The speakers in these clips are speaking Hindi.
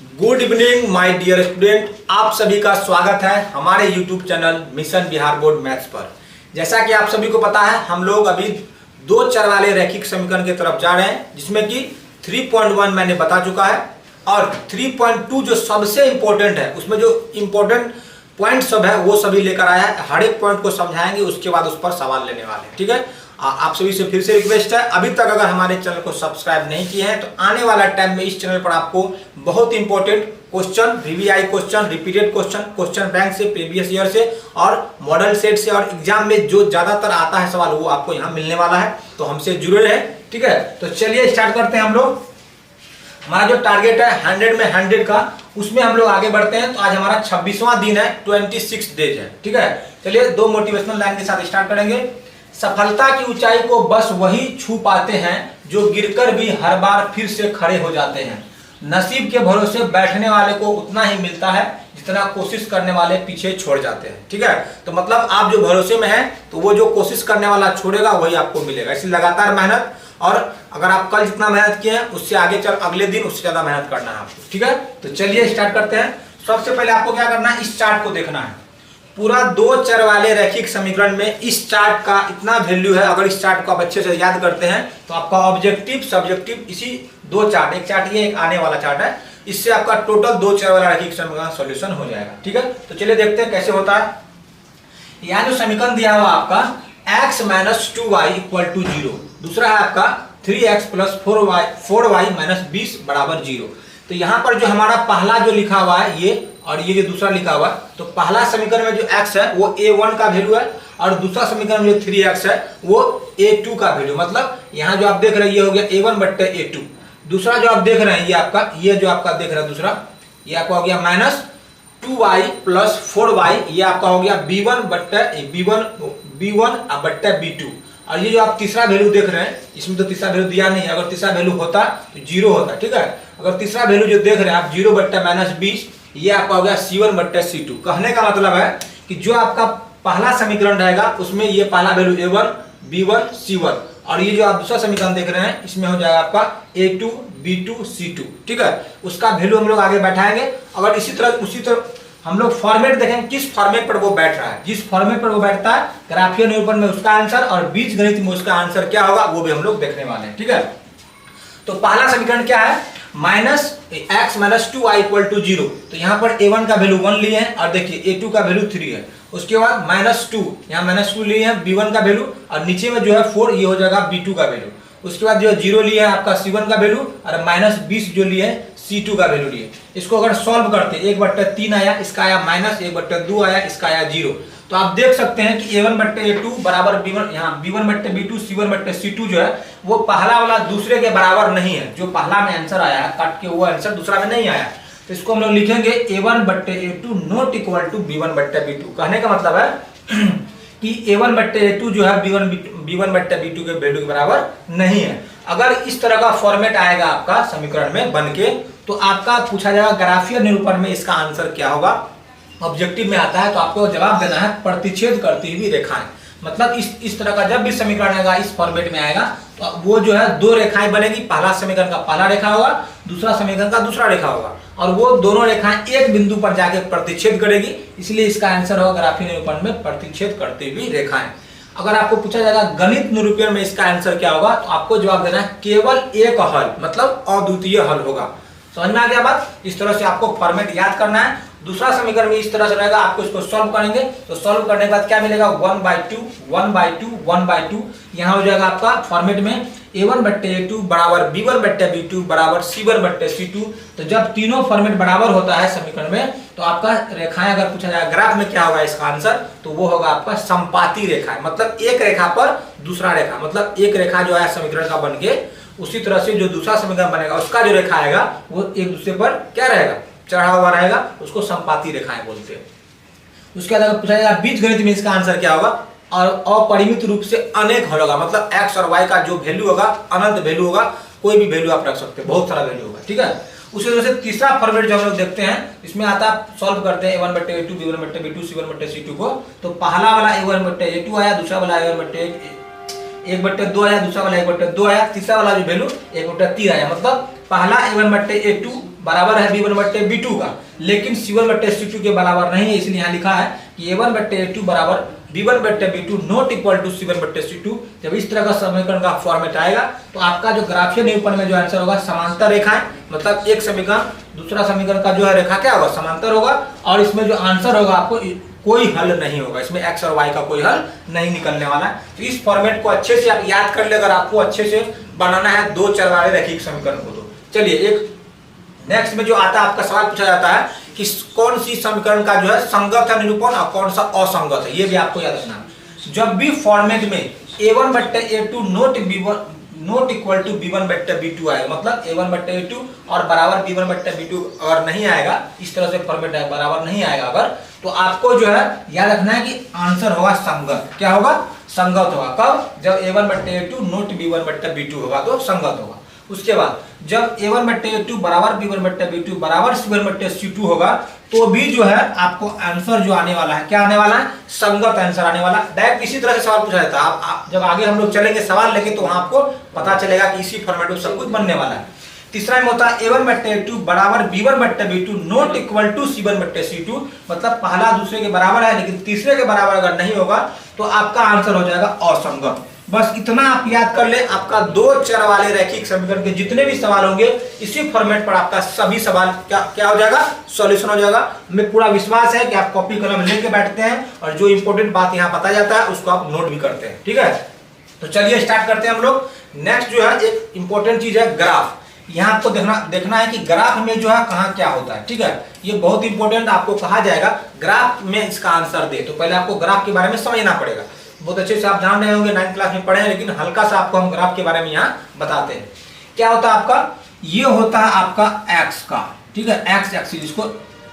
Good evening my dear student, आप सभी का स्वागत है हमारे YouTube channel Mission Bihar Board Maths पर। जैसा कि आप सभी को पता है, हम लोग अभी दो चर वाले रैखिक समीकरण की तरफ जा रहे हैं, जिसमें कि 3.1 मैंने बता चुका है और 3.2 जो सबसे इंपॉर्टेंट है, उसमें जो इंपॉर्टेंट पॉइंट सब है वो सभी लेकर आया है। हर एक पॉइंट को समझाएंगे, उसके बाद उस पर सवाल लेने वाले हैं। ठीक है, आप सभी से फिर से रिक्वेस्ट है, अभी तक अगर हमारे चैनल को सब्सक्राइब नहीं किए हैं तो आने वाला टाइम में इस चैनल पर आपको बहुत important question, VVI question, repeated question, question bank से, प्रीवियस ईयर से और मॉडल सेट से और एग्जाम में जो ज्यादातर आता है सवाल, वो आपको यहाँ मिलने वाला है। तो हमसे जुड़े रहे। ठीक है, तो चलिए स्टार्ट करते हैं हम लोग। हमारा जो टारगेट है 100 में 100 का, उसमें हम लोग आगे बढ़ते हैं। तो आज हमारा 26वां दिन है, 26 डेज है। ठीक है, चलिए दो मोटिवेशनल लाइन के साथ स्टार्ट करेंगे। सफलता की ऊंचाई को बस वही छू पाते हैं जो गिरकर भी हर बार फिर से खड़े हो जाते हैं। नसीब के भरोसे बैठने वाले को उतना ही मिलता है जितना कोशिश करने वाले पीछे छोड़ जाते हैं। ठीक है, तो मतलब आप जो भरोसे में हैं, तो वो जो कोशिश करने वाला छोड़ेगा वही आपको मिलेगा। इसलिए लगातार मेहनत, और अगर आप कल जितना मेहनत किए हैं उससे आगे चल अगले दिन उससे ज्यादा मेहनत करना है आपको। ठीक है, तो चलिए स्टार्ट करते हैं। सबसे पहले आपको क्या करना है, इस चार्ट को देखना है। पूरा दो चर वाले रैखिक समीकरण में इस चार्ट का इतना वैल्यू है। अगर इस चार्ट को आप अच्छे से याद करते हैं तो आपका ऑब्जेक्टिव सब्जेक्टिव इसी दो चार्ट, एक चार्ट ये, एक आने वाला चार्ट है, इससे आपका टोटल दो चर वाला रैखिक समीकरण का सॉल्यूशन हो जाएगा। ठीक है, तो चलिए देखते हैं कैसे होता है। यहाँ जो समीकरण दिया हुआ आपका x - 2y = 0, दूसरा है आपका 3x + 4y - 20 = 0। तो यहाँ पर जो हमारा पहला जो लिखा हुआ है ये, और ये जो दूसरा लिखा हुआ है, तो पहला समीकरण में जो x है वो a1 का वैल्यू है, और दूसरा समीकरण में जो 3x है वो a2 का वैल्यू। मतलब यहाँ जो आप देख रहे हैं ये हो गया a1/a2। दूसरा जो आप देख रहे हैं ये आपका, ये जो आपका देख रहे हैं दूसरा, ये आपका हो गया -2y + 4y, ये आपका हो गया b1/b2। और ये जो आप तीसरा वैल्यू देख रहे हैं, इसमें तो तीसरा वैल्यू दिया नहीं है। अगर तीसरा वैल्यू होता तो 0 होता। ठीक है, अगर तीसरा वैल्यू जो देख रहे हैं आप 0/-20, ये आपका हो गया c1/c2। कहने का मतलब है कि जो आपका पहला समीकरण रहेगा उसमें ये पहला वैल्यू a1, b1, c1, और ये जो आप दूसरा समीकरण देख रहे हैं इसमें हो जाएगा आपका a2, b2, c2। ठीक है, उसका वैल्यू हम लोग आगे बैठाएंगे। अगर उसी तरह हम लोग फॉर्मेट देखेंगे, किस फॉर्मेट पर वो बैठ रहा है। जिस फॉर्मेट पर वो बैठता है, ग्राफीय निरूपण में उसका आंसर और बीजगणित में उसका आंसर क्या होगा, वो भी हम लोग देखने वाले हैं। ठीक है, तो पहला समीकरण क्या है, -x - 2y = 0। तो यहाँ पर a1 का वैल्यू 1 लिए हैं, और देखिए a2 का वैल्यू 3 है। उसके बाद -2, यहाँ -2 लिए हैं b1 का वैल्यू, और नीचे में जो है 4, ये हो जाएगा b2 का वैल्यू। उसके बाद जो 0 लिए है आपका c1 का वैल्यू, और -20 जो लिए है c2 का वैल्यू लिए। इसको अगर सॉल्व करते 1/3 आया, इसका आया -1/2 आया, इसका आया 0। तो आप देख सकते हैं कि a1/a2 बराबर b1, यहाँ b1/b2 c1/c2 जो है वो पहला वाला दूसरे के बराबर नहीं है। जो पहला में आंसर आया है काट के, वो आंसर दूसरा में नहीं आया। तो इसको हम लोग लिखेंगे a1/a2 not equal to b1/b2। कहने का मतलब है कि a1/a2 जो है b1/b2 के वैल्यू के बराबर नहीं है। अगर इस तरह का फॉर्मेट आएगा आपका समीकरण में बनके, तो आपका पूछा जाएगा ग्राफीय निरूपण में इसका आंसर क्या होगा। ऑब्जेक्टिव में आता है तो आपको जवाब देना है प्रतिच्छेद करती हुई रेखाएं। मतलब इस तरह का जब भी समीकरण आएगा, इस फॉर्मेट में आएगा, तो वो जो है दो रेखाएं बनेगी। पहला समीकरण का पहला रेखा होगा, दूसरा समीकरण का दूसरा रेखा होगा, और वो दोनों रेखाएं एक बिंदु पर जाके प्रतिच्छेद करेगी। इसलिए इसका आंसर होगा ग्राफीय निरूपण में प्रतिच्छेद करती हुई रेखाएं। अगर आपको पूछा जाएगा गणित निरूपण में इसका आंसर क्या होगा, तो आपको जवाब देना है केवल एक हल, मतलब अद्वितीय हल होगा। समझ में आ गया बात। इस तरह से आपको फॉर्मेट याद करना है। दूसरा समीकरण में इस तरह से रहेगा, आपको इसको सॉल्व करेंगे तो सॉल्व करने के बाद क्या मिलेगा, 1/2, 1/2, 1/2। यहाँ हो जाएगा आपका फॉर्मेट में a1/a2 बराबर b1/b2 बराबर c1/c2। तो जब तीनों फॉर्मेट बराबर होता है समीकरण में, तो आपका रेखाएं अगर पूछा जाए ग्राफ में क्या होगा इसका आंसर, तो वो होगा आपका संपाती रेखा। मतलब एक रेखा पर दूसरा रेखा, मतलब एक रेखा जो है समीकरण का बन के, उसी तरह से जो दूसरा समीकरण बनेगा उसका जो रेखा आएगा वो एक दूसरे पर क्या रहेगा, चढ़ा हुआ रहेगा। उसको संपाती रेखाएं बोलते हैं। उसके बाद अगर पूछा जाएगा बीजगणित में इसका आंसर क्या होगा, और अपरिमित रूप से अनेक होगा। मतलब x और y का जो वैल्यू होगा अनंत वैल्यू होगा, कोई भी वैल्यू आप रख सकते हैं, बहुत सारा वैल्यू होगा। ठीक है, उसी वजह से तीसरा फॉर्मेट जो हम लोग देखते हैं, इसमें आता सॉल्व करते हैं a1/a2 b1/b2 c1/c2 को। तो पहला वाला a1/a2 आया, दूसरा वाला a1/2 आया, दूसरा वाला 1/2 आया, तीसरा वाला जो वैल्यू 1/3 आया। मतलब पहला a1/a2 बराबर है b1/b2 का, लेकिन c1/c2 के बराबर नहीं है, इसलिए यहाँ लिखा है कि a1/a2 बराबर b1/b2 not equal to c1/c2। जब इस तरह का समीकरण का फॉर्मेट आएगा तो आपका जो ग्राफीय निरूपण में जो आंसर होगा समांतर रेखाएं, मतलब एक समीकरण दूसरा समीकरण का जो है रेखा क्या होगा, समांतर होगा, और इसमें जो आंसर होगा आपको कोई हल नहीं होगा, इसमें x और y का कोई हल नहीं निकलने वाला है। तो इस फॉर्मेट को अच्छे से आप याद कर ले, अगर आपको अच्छे से बनाना है दो चर वाले रैखिक समीकरण को। तो चलिए एक नेक्स्ट में जो आता है आपका सवाल पूछा जाता है कि कौन सी समीकरण का जो है संगत है निरूपण और कौन सा असंगत है, ये भी आपको याद रखना है। जब भी फॉर्मेट में a1/a2 not equal to b1/b2 आएगा, मतलब a1/a2 और बराबर b1/b2 अगर नहीं आएगा, इस तरह से फॉर्मेट है बराबर नहीं आएगा अगर, तो आपको जो है याद रखना है कि आंसर होगा संगत। क्या होगा, संगत होगा। कब, जब a1/a2 नॉट b1/b2 होगा तो संगत होगा। उसके बाद जब a1/a2 बराबर b1/b2 बराबर c1/c2 होगा तो भी जो है आपको आंसर जो आने वाला है, क्या आने वाला है, संगत आंसर आने वाला। डायरेक्ट इसी तरह से सवाल पूछा जाता है। आप जब आगे हम लोग चलेंगे सवाल लेके तो वहां आपको पता चलेगा कि इसी फॉर्मेट में सब कुछ बनने वाला है। तीसरा में होता है a1/a2 बराबर b1/b2 not equal to c1/c2, मतलब पहला दूसरे के बराबर है लेकिन तीसरे के बराबर अगर नहीं होगा तो आपका आंसर हो जाएगा असंगत। बस इतना आप याद कर ले, आपका दो चर वाले रैखिक समीकरण के जितने भी सवाल होंगे इसी फॉर्मेट पर आपका सभी सवाल क्या हो जाएगा, सॉल्यूशन हो जाएगा। हमें पूरा विश्वास है कि आप कॉपी कलम लेके बैठते हैं और जो इंपॉर्टेंट बात यहाँ बताया जाता है उसको आप नोट भी करते हैं। ठीक है, तो चलिए स्टार्ट करते हैं हम लोग। नेक्स्ट जो है एक इंपॉर्टेंट चीज है ग्राफ। यहाँ आपको देखना है कि ग्राफ में जो है कहाँ क्या होता है। ठीक है, ये बहुत इंपॉर्टेंट आपको कहा जाएगा ग्राफ में इसका आंसर दे, तो पहले आपको ग्राफ के बारे में समझना पड़ेगा। बहुत अच्छे से आप जान रहे होंगे, 9th क्लास में पढ़े हैं, लेकिन हल्का सा आपको हम ग्राफ के बारे में यहाँ बताते हैं। क्या होता है आपका, ये होता है आपका एक्स का, ठीक है, एक्स एक्सिस, इसको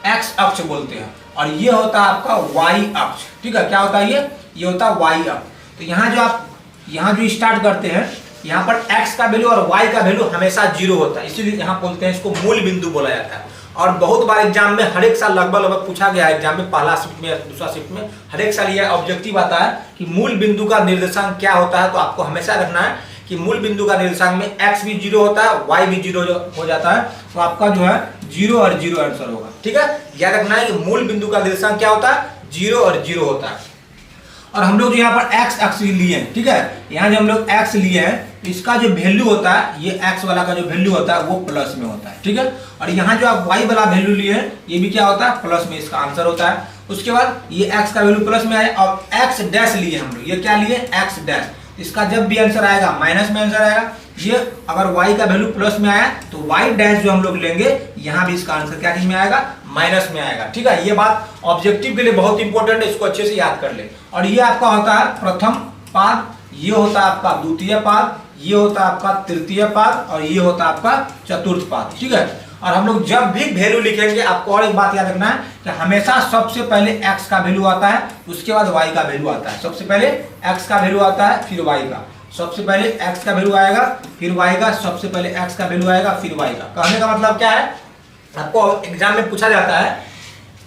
एक्स अक्ष बोलते हैं, और ये होता है आपका वाई अक्ष। ठीक है, क्या होता है ये होता है वाई अक्ष। तो यहाँ जो आप यहाँ जो स्टार्ट करते हैं, यहाँ पर x का वैल्यू और y का वैल्यू हमेशा 0 होता है, इसीलिए यहाँ बोलते हैं इसको मूल बिंदु बोला जाता है। और बहुत बार एग्जाम में हर एक साल लगभग पूछा गया है, एग्जाम में पहला शिफ्ट में दूसरा शिफ्ट में हर एक साल यह ऑब्जेक्टिव आता है कि मूल बिंदु का निर्देशांक क्या होता है। तो आपको हमेशा रखना है कि मूल बिंदु का निर्देशांक में x भी 0 होता है, y भी 0 हो जाता है, तो आपका जो है 0 और 0 आंसर होगा। ठीक है, याद रखना है कि मूल बिंदु का निर्देशांक क्या होता है, 0 और 0 होता है। और हम लोग जो यहाँ पर x एक्स लिए हैं, ठीक है, यहाँ जो हम लोग x लिए हैं, इसका जो वैल्यू होता है, ये x वाला का जो वैल्यू होता है वो प्लस में होता है। ठीक है, और यहाँ जो आप y वाला वैल्यू लिए हैं, ये भी क्या होता है, प्लस में इसका आंसर होता है। उसके बाद ये x का वैल्यू प्लस में आया, और x डैश लिए हम लोग, ये क्या लिए, x डैश, इसका जब भी आंसर आएगा माइनस में आंसर आएगा। ये अगर y का वैल्यू प्लस में आया तो y डैश जो हम लोग लेंगे, यहाँ भी इसका आंसर क्या चीज में आएगा, माइनस में आएगा। ठीक है, ये बात ऑब्जेक्टिव के लिए बहुत इंपॉर्टेंट है, इसको अच्छे से याद कर ले। और ये आपका होता है प्रथम पाद, ये होता है आपका द्वितीय पाद, ये होता है आपका तृतीय पाद, और ये होता है आपका चतुर्थ पाद। ठीक है, और हम लोग जब भी वैल्यू लिखेंगे, आपको और एक बात याद रखना है कि हमेशा सबसे पहले x का वैल्यू आता है, उसके बाद y का वैल्यू आता है। सबसे पहले x का वैल्यू आता है, फिर y का, सबसे पहले x का वैल्यू आएगा, फिर y का, सबसे पहले x का वैल्यू आएगा, फिर y का। कहने का मतलब क्या है, आपको एग्जाम में पूछा जाता है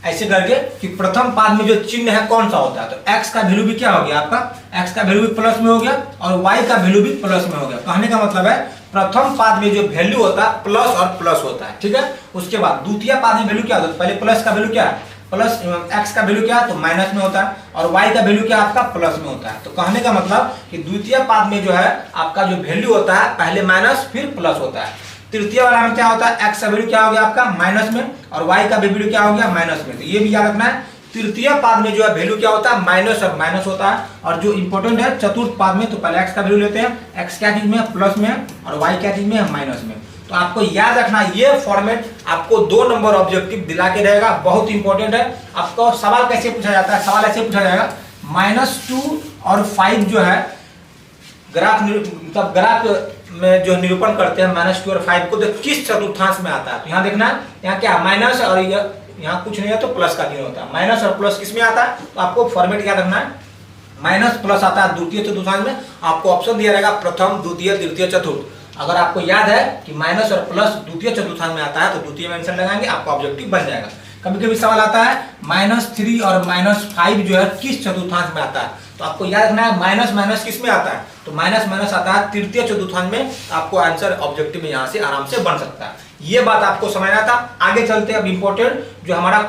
ऐसे करके कि प्रथम पाद में जो चिन्ह है कौन सा होता है, तो x का वैल्यू भी क्या हो गया आपका, x का वैल्यू भी प्लस में हो गया और y का वैल्यू भी प्लस में हो गया। कहने का मतलब है प्रथम पाद में जो वैल्यू होता है प्लस और प्लस होता है। ठीक है, उसके बाद द्वितीय पाद में वैल्यू क्या होता है, पहले प्लस का वैल्यू क्या है, प्लस x का वैल्यू क्या है, तो माइनस में होता है, और y का वैल्यू क्या आपका प्लस में होता है। तो कहने का मतलब कि द्वितीय पाद में जो है आपका जो वैल्यू होता है पहले माइनस फिर प्लस होता है। तृतीय वाला में क्या होता है, x का वैल्यू क्या हो गया आपका माइनस में, और y का वैल्यू क्या हो गया माइनस में। तो ये भी याद रखना है, तृतीय पाद में जो है वैल्यू क्या होता है, माइनस और माइनस होता है। और जो इंपॉर्टेंट है चतुर्थ पाद में, तो पहले x का वैल्यू लेते हैं, x क्या चीज में प्लस में और y क्या चीज में माइनस में। तो आपको याद रखना, ये फॉर्मेट आपको 2 नंबर ऑब्जेक्टिव दिला के रहेगा, बहुत इंपॉर्टेंट है। आपको सवाल कैसे पूछा जाता है, सवाल ऐसे पूछा जाएगा, -2 और 5 जो है ग्राफ, मतलब ग्राफ में जो निरूपण करते हैं -2 और 5 को, तो किस चतुर्थांश में आता है। तो यहाँ देखना, यहाँ क्या माइनस और यहाँ कुछ नहीं है तो प्लस का चिन्ह होता है। माइनस और प्लस किस में आता है, तो आपको फॉर्मेट याद रखना है, माइनस प्लस आता है द्वितीय चतुर्थांश में। आपको ऑप्शन दिया रहेगा प्रथम, द्वितीय, तृतीय, चतुर्थ। अगर आपको याद है कि माइनस और प्लस द्वितीय चतुर्थांश में आता है तो द्वितीय में आंसर लगाएंगे, आपका ऑब्जेक्टिव बन जाएगा। कभी कभी सवाल आता है -3 और -5 जो है किस चतुर्थांश में आता है, तो आपको याद रखना है माइनस माइनस किस में आता है, तो माइनस माइनस आता है तृतीय चतुर्थांश में। आपको आंसर ऑब्जेक्टिव में यहाँ से आराम से बन सकता है। ये बात आपको समझना था। आगे चलते हैं अब इम्पोर्टेंट जो हमारा